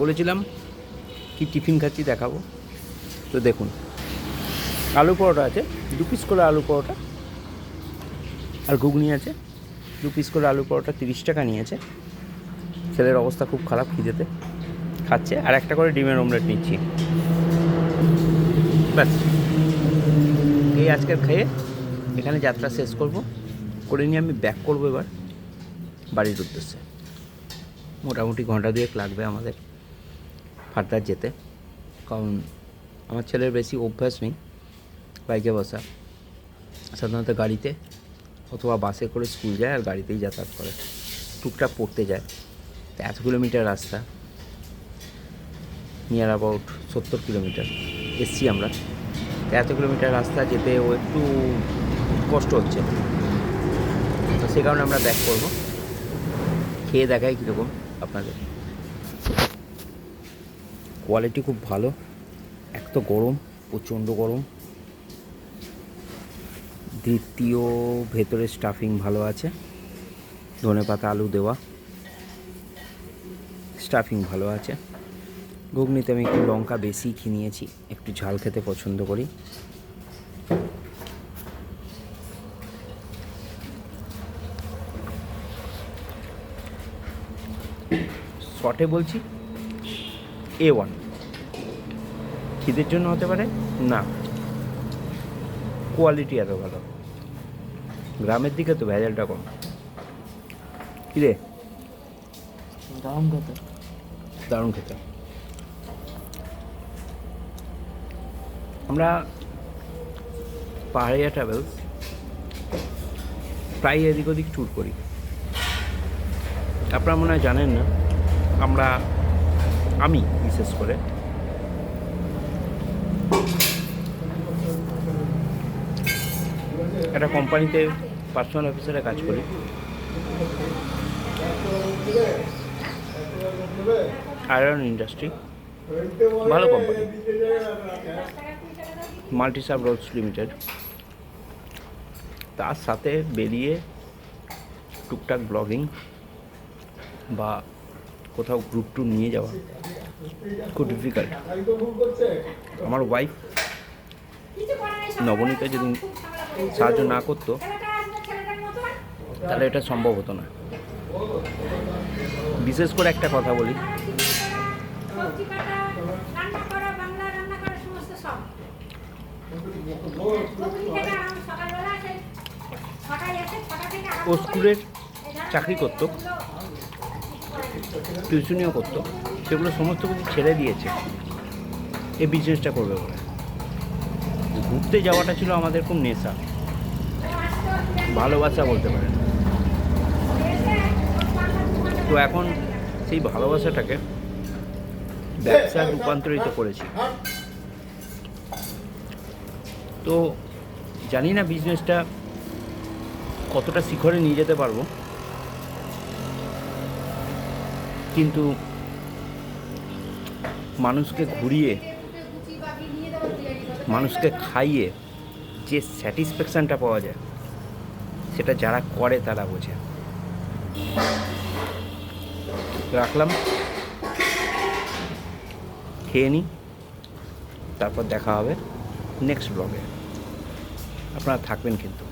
বলেছিলাম কি টিফিন খাচ্ছি দেখাবো। তো দেখুন, আলু পরোটা আছে 2 পিস করে, আলু পরোটা আর ঘুগনি আছে 2 পিস করে। আলু পরোটা 30 টাকা নিয়েছে। ছেলের অবস্থা খুব খারাপ, খিদেতে খাচ্ছে। আর একটা করে ডিমের অমলেট নিচ্ছি। ব্যাস, এই আজকের খেয়ে এখানে যাত্রা শেষ করে নিয়ে আমি ব্যাক করবো এবার বাড়ির উদ্দেশ্যে। মোটামুটি ঘন্টা 2 লাগবে আমাদের ফার্দার যেতে, কারণ আমার ছেলের বেশি অভ্যাস নেই বাইকে বসা। সাধারণত গাড়িতে অথবা বাসে করে স্কুল যায় আর গাড়িতেই যাতায়াত করে, টুকটাক পড়তে যায়। তো 1 কিলোমিটার রাস্তা, নিয়ার অ্যাবাউট 70 কিলোমিটার এসছি আমরা। 1 কিলোমিটার রাস্তা যেতে ও একটু কষ্ট হচ্ছে, তো সে কারণে আমরা ব্যাক করবো। খেয়ে দেখাই কীরকম আপনাদের। কোয়ালিটি খুব ভালো, এক তো গরম, প্রচণ্ড গরম। দ্বিতীয়, ভেতরে স্টাফিং ভালো আছে, ধনেপাতা আলু দেওয়া, স্টাফিং ভালো আছে। ঘুগনিতে আমি একটু লঙ্কা বেশি নিয়েছি, একটু ঝাল খেতে পছন্দ করি। শর্টে বলছি A1। খিদের জন্য হতে পারে না, কোয়ালিটি এত ভালো। গ্রামের দিকে তো ভেজালটা কম। কিরে, দারুণ খেতে। দারুণ খেতে। আমরা পাহাড়িয়া ট্রাভেলস প্রায় এদিক ওদিক ট্যুর করি। আপনারা মনে হয় জানেন না, আমি বিশেষ করে একটা কোম্পানিতে পার্সোনাল অফিসারে কাজ করি। আয়রন ইন্ডাস্ট্রি, ভালো কোম্পানি, মাল্টিসাব রোডস লিমিটেড। তার সাথে বেরিয়ে টুকটাক ব্লগিং বা কোথাও গ্রুপ ট্যুর নিয়ে যাওয়া খুব ডিফিকাল্ট। আমার ওয়াইফ নবনীতা যদি সাহায্য না করতো তাহলে এটা সম্ভব হতো না। বিশেষ করে একটা কথা বলি, ও স্কুলের চাকরি করতো, টিউশনিও করতো, সেগুলো সমস্ত কিছু ছেড়ে দিয়েছে এই বিজনেসটা করবে বলে। ঘুরতে যাওয়াটা ছিল আমাদের খুব নেশা, ভালোবাসা বলতে পারেন। তো এখন সেই ভালোবাসাটাকে ব্যবসায় রূপান্তরিত করেছি। তো জানি না বিজনেসটা কতটা শিখরে নিয়ে যেতে পারবো, কিন্তু মানুষকে ঘুরিয়ে, মানুষকে খাইয়ে যে স্যাটিসফ্যাকশানটা পাওয়া যায়, সেটা যারা করে তারা বোঝে। রাখলাম, খেয়ে নিই, তারপর দেখা হবে নেক্সট ব্লগে। আপনারা থাকবেন কিন্তু।